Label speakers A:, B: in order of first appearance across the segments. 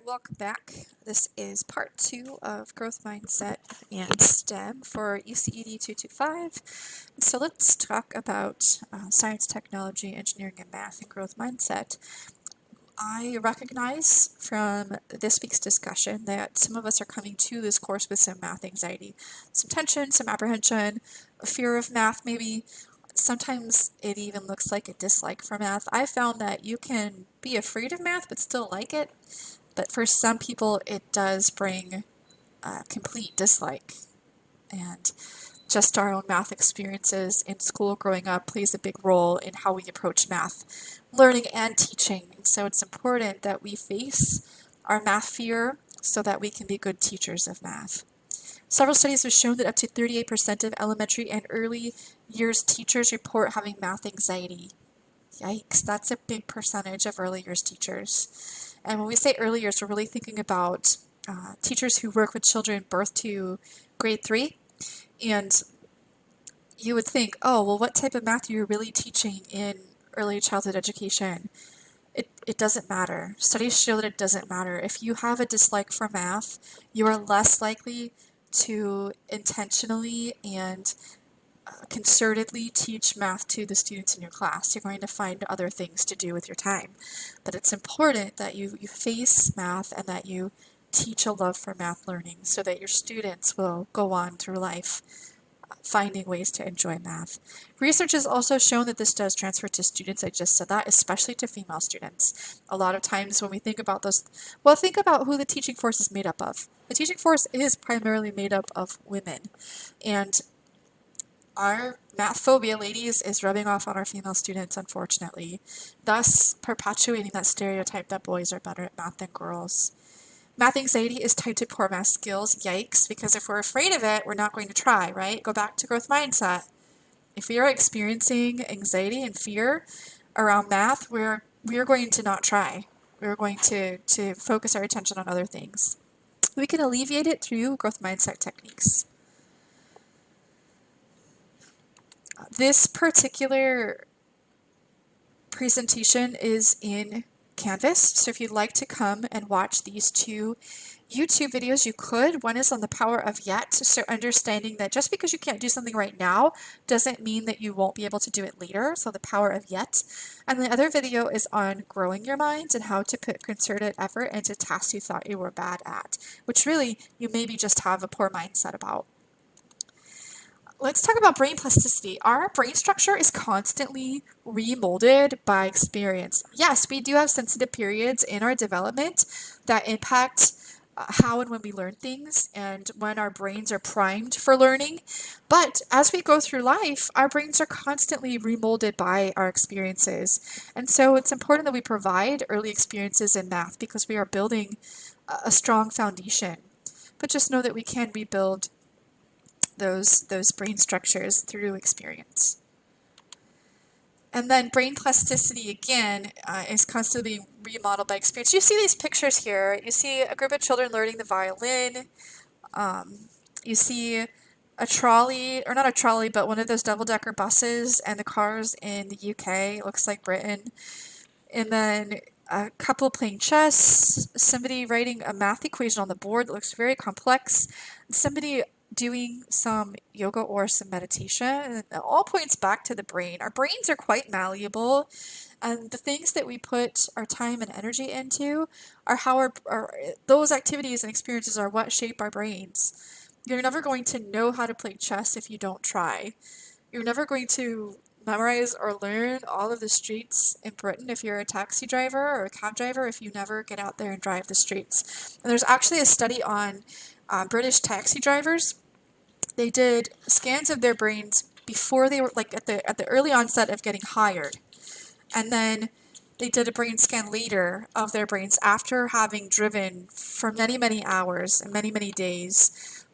A: welcome back. This is part 2 of Growth Mindset and STEM for ECED 225. So let's talk about science, technology, engineering, and math and growth mindset. I recognize from this week's discussion that some of us are coming to this course with some math anxiety, some tension, some apprehension, a fear of math maybe. Sometimes it even looks like a dislike for math. I found that you can be afraid of math but still like it. But for some people, it does bring complete dislike. And just our own math experiences in school growing up plays a big role in how we approach math learning and teaching. And so it's important that we face our math fear so that we can be good teachers of math. Several studies have shown that up to 38% of elementary and early years teachers report having math anxiety. Yikes, that's a big percentage of early years teachers. And when we say early years, we're really thinking about teachers who work with children birth to grade 3. And you would think, oh, well, what type of math are you really teaching in early childhood education? It doesn't matter. Studies show that it doesn't matter. If you have a dislike for math, you are less likely to intentionally and concertedly teach math to the students in your class. You're going to find other things to do with your time. But it's important that you face math and that you teach a love for math learning so that your students will go on through life finding ways to enjoy math. Research has also shown that this does transfer to students. I just said that, especially to female students. A lot of times when we think about those, well, think about who the teaching force is made up of. The teaching force is primarily made up of women. And our math phobia, ladies, is rubbing off on our female students, unfortunately, thus perpetuating that stereotype that boys are better at math than girls. Math anxiety is tied to poor math skills. Yikes, because if we're afraid of it, we're not going to try, right? Go back to growth mindset. If we are experiencing anxiety and fear around math, we're going to not try. We're going to focus our attention on other things. We can alleviate it through growth mindset techniques. This particular presentation is in Canvas, so if you'd like to come and watch these two YouTube videos, you could. One is on the power of yet, so understanding that just because you can't do something right now doesn't mean that you won't be able to do it later, so the power of yet. And the other video is on growing your mind and how to put concerted effort into tasks you thought you were bad at, which really you maybe just have a poor mindset about. Let's talk about brain plasticity. Our brain structure is constantly remolded by experience. Yes, we do have sensitive periods in our development that impact how and when we learn things and when our brains are primed for learning. But as we go through life, our brains are constantly remolded by our experiences. And so it's important that we provide early experiences in math because we are building a strong foundation. But just know that we can rebuild those brain structures through experience. And then brain plasticity, again, is constantly being remodeled by experience. You see these pictures here. You see a group of children learning the violin. You see a trolley, or not a trolley, but one of those double-decker buses and the cars in the UK. It looks like Britain. And then a couple playing chess, somebody writing a math equation on the board that looks very complex, somebody doing some yoga or some meditation. And it all points back to the brain. Our brains are quite malleable, and the things that we put our time and energy into are how those activities and experiences are what shape our brains. You're never going to know how to play chess if you don't try. You're never going to memorize or learn all of the streets in Britain if you're a taxi driver or a cab driver if you never get out there and drive the streets. And there's actually a study on British taxi drivers. They did scans of their brains before they were like at the early onset of getting hired, and then they did a brain scan later of their brains after having driven for many hours and many days.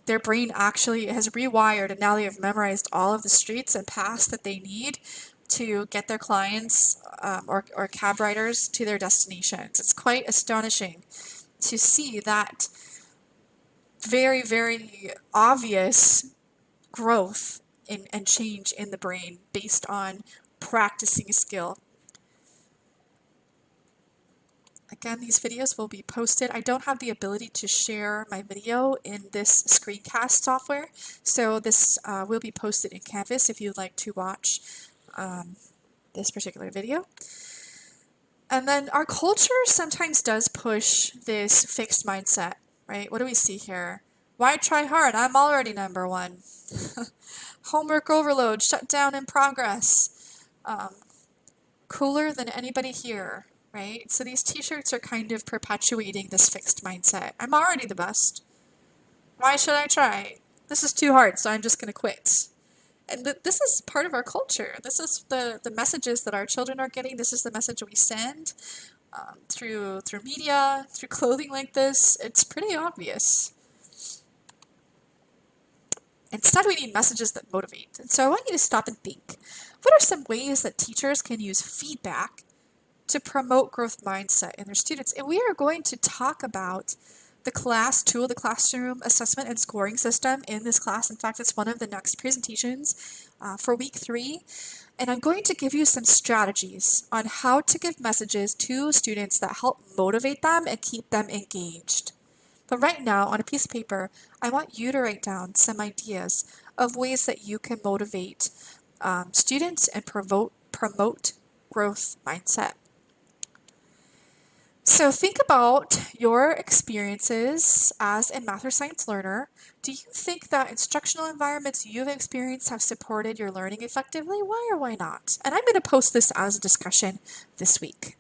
A: Their brain actually has rewired, and now they have memorized all of the streets and paths that they need to get their clients or cab riders to their destinations. It's quite astonishing to see that very obvious growth and change in the brain based on practicing a skill. Again, these videos will be posted. I don't have the ability to share my video in this screencast software, so this will be posted in Canvas if you'd like to watch this particular video. And then our culture sometimes does push this fixed mindset, right? What do we see here? Why try hard? I'm already number one. Homework overload, shut down in progress. Cooler than anybody here, right? So these t-shirts are kind of perpetuating this fixed mindset. I'm already the best. Why should I try? This is too hard, so I'm just going to quit. And this is part of our culture. This is the messages that our children are getting. This is the message we send through media, through clothing like this. It's pretty obvious. Instead, we need messages that motivate. And so I want you to stop and think. What are some ways that teachers can use feedback to promote growth mindset in their students? And we are going to talk about the class tool, the classroom assessment and scoring system in this class. In fact, it's one of the next presentations for week 3. And I'm going to give you some strategies on how to give messages to students that help motivate them and keep them engaged. But right now, on a piece of paper, I want you to write down some ideas of ways that you can motivate students and promote growth mindset. So think about your experiences as a math or science learner. Do you think that instructional environments you've experienced have supported your learning effectively? Why or why not? And I'm going to post this as a discussion this week.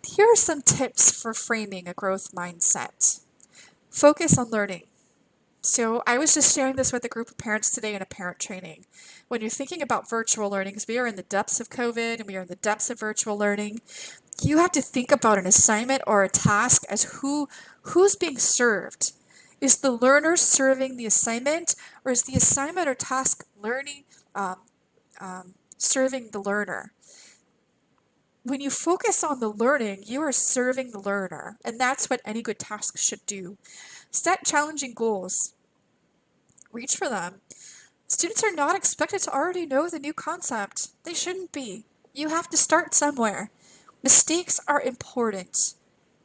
A: Here are some tips for framing a growth mindset. Focus on learning. So I was just sharing this with a group of parents today in a parent training. When you're thinking about virtual learning, because we are in the depths of COVID and we are in the depths of virtual learning, you have to think about an assignment or a task as who's being served. Is the learner serving the assignment, or is the assignment or task serving the learner? When you focus on the learning, you are serving the learner, and that's what any good task should do. Set challenging goals. Reach for them. Students are not expected to already know the new concept. They shouldn't be. You have to start somewhere. Mistakes are important.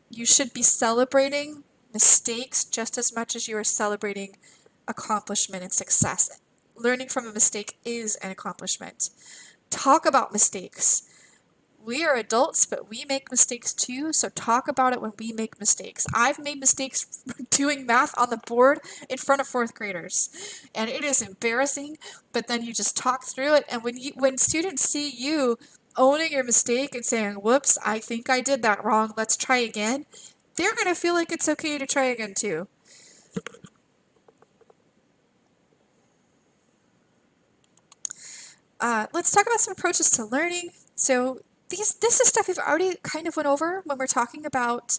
A: You should be celebrating mistakes just as much as you are celebrating accomplishment and success. Learning from a mistake is an accomplishment. Talk about mistakes. We are adults, but we make mistakes too, so talk about it when we make mistakes. I've made mistakes doing math on the board in front of 4th graders, and it is embarrassing, but then you just talk through it, and when students see you owning your mistake and saying, whoops, I think I did that wrong, let's try again, they're going to feel like it's okay to try again too. Let's talk about some approaches to learning. So this is stuff we've already kind of went over when we're talking about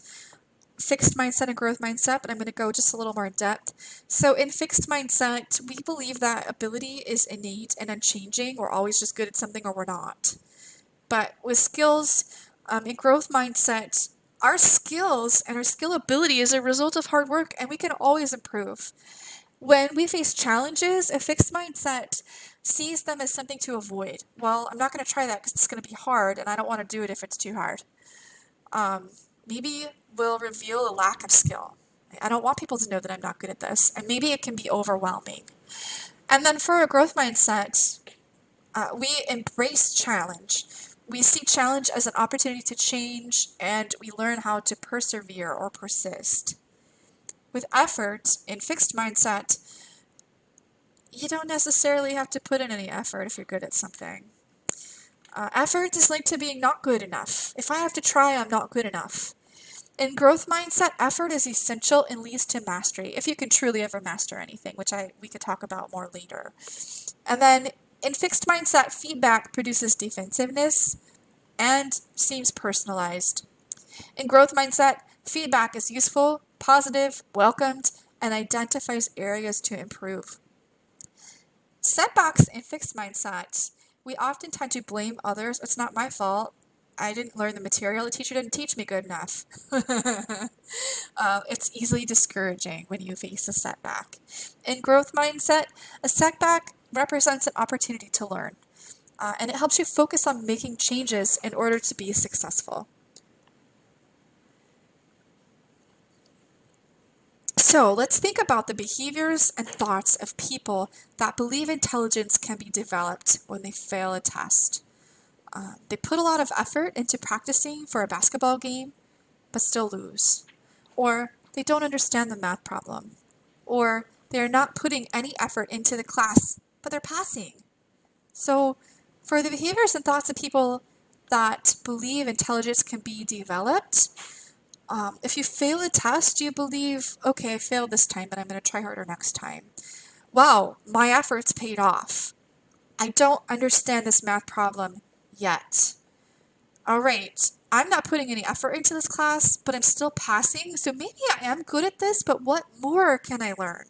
A: fixed mindset and growth mindset, but I'm going to go just a little more in depth. So in fixed mindset, we believe that ability is innate and unchanging. We're always just good at something or we're not. But with skills, in growth mindset, our skills and our skill ability is a result of hard work, and we can always improve. When we face challenges, a fixed mindset sees them as something to avoid. Well, I'm not going to try that because it's going to be hard, and I don't want to do it if it's too hard. Maybe we'll reveal a lack of skill. I don't want people to know that I'm not good at this, and maybe it can be overwhelming. And then for a growth mindset, we embrace challenge. We see challenge as an opportunity to change, and we learn how to persevere or persist. With effort, in fixed mindset, you don't necessarily have to put in any effort if you're good at something. Effort is linked to being not good enough. If I have to try, I'm not good enough. In growth mindset, effort is essential and leads to mastery, if you can truly ever master anything, which we could talk about more later. And then in fixed mindset, feedback produces defensiveness and seems personalized. In growth mindset, feedback is useful, positive, welcomed, and identifies areas to improve. Setbacks in fixed mindset, we often tend to blame others. It's not my fault. I didn't learn the material. The teacher didn't teach me good enough. It's easily discouraging when you face a setback. In growth mindset, a setback represents an opportunity to learn. and it helps you focus on making changes in order to be successful. So let's think about the behaviors and thoughts of people that believe intelligence can be developed when they fail a test. They put a lot of effort into practicing for a basketball game, but still lose. Or they don't understand the math problem. Or they're not putting any effort into the class, but they're passing. So for the behaviors and thoughts of people that believe intelligence can be developed, if you fail a test, you believe, okay, I failed this time, but I'm going to try harder next time. Wow, my efforts paid off. I don't understand this math problem yet. All right, I'm not putting any effort into this class, but I'm still passing, so maybe I am good at this, but what more can I learn?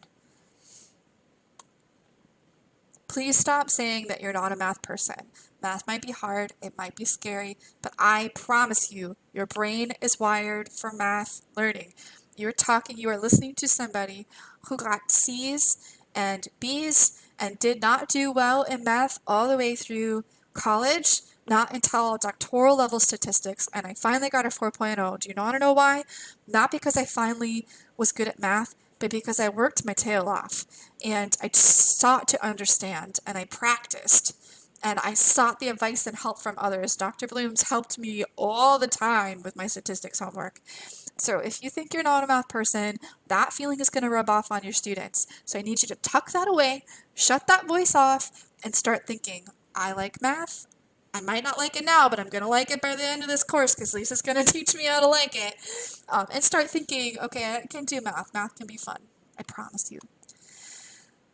A: Please stop saying that you're not a math person. Math might be hard, it might be scary, but I promise you, your brain is wired for math learning. You are listening to somebody who got C's and B's and did not do well in math all the way through college, not until doctoral level statistics, and I finally got a 4.0. Do you want to know why? Not because I finally was good at math, but because I worked my tail off and I sought to understand and I practiced and I sought the advice and help from others. Dr. Bloom's helped me all the time with my statistics homework. So if you think you're not a math person, that feeling is going to rub off on your students. So I need you to tuck that away, shut that voice off, and start thinking, I like math. I might not like it now, but I'm going to like it by the end of this course because Lisa's going to teach me how to like it. And start thinking, okay, I can do math. Math can be fun. I promise you.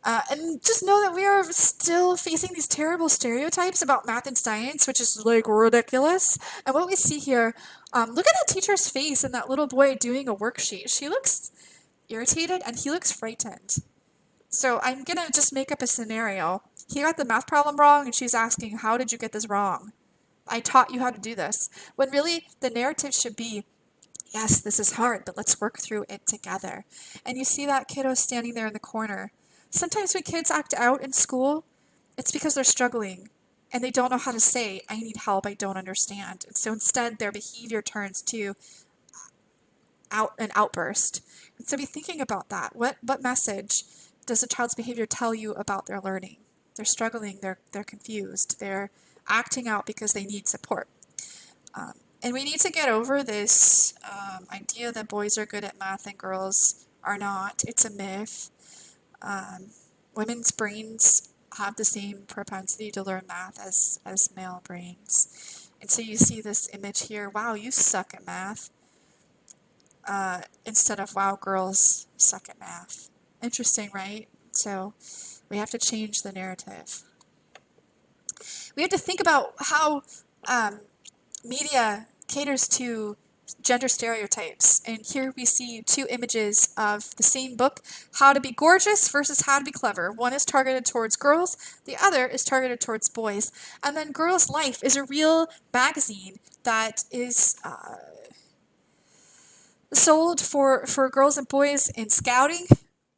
A: And just know that we are still facing these terrible stereotypes about math and science, which is like ridiculous. And what we see here, look at that teacher's face and that little boy doing a worksheet. She looks irritated and he looks frightened. So I'm going to just make up a scenario. He got the math problem wrong and she's asking, how did you get this wrong? I taught you how to do this. When really the narrative should be, yes, this is hard, but let's work through it together. And you see that kiddo standing there in the corner. Sometimes when kids act out in school, it's because they're struggling and they don't know how to say, I need help, I don't understand. And so instead their behavior turns to an outburst. And so be thinking about that. What message does a child's behavior tell you about their learning? They're struggling, they're confused, they're acting out because they need support. And we need to get over this idea that boys are good at math and girls are not. It's a myth. Women's brains have the same propensity to learn math as male brains. And so you see this image here, wow, you suck at math, instead of, wow, girls suck at math. Interesting, right? So we have to change the narrative. We have to think about how media caters to gender stereotypes. And here we see two images of the same book, How to Be Gorgeous versus How to Be Clever. One is targeted towards girls, the other is targeted towards boys. And then Girls' Life is a real magazine that is sold for girls and boys in scouting.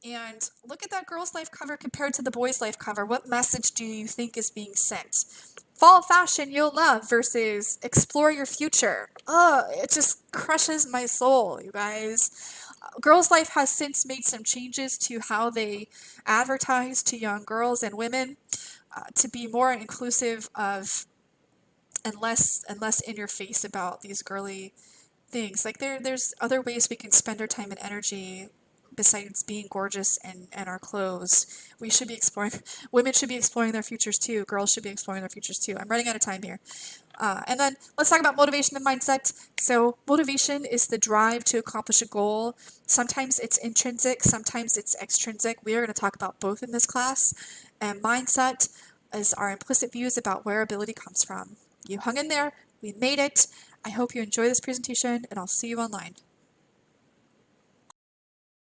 A: And look at that Girls' Life cover compared to the Boys' Life cover. What message do you think is being sent? Fall fashion you'll love versus explore your future. It just crushes my soul, you guys. Girls' Life has since made some changes to how they advertise to young girls and women to be more inclusive of and less in your face about these girly things. Like there's other ways we can spend our time and energy besides being gorgeous and our clothes. We should be exploring, women should be exploring their futures too. Girls should be exploring their futures too. I'm running out of time here. And then let's talk about motivation and mindset. So motivation is the drive to accomplish a goal. Sometimes it's intrinsic, sometimes it's extrinsic. We are going to talk about both in this class. And mindset is our implicit views about where ability comes from. You hung in there. We made it. I hope you enjoy this presentation, and I'll see you online.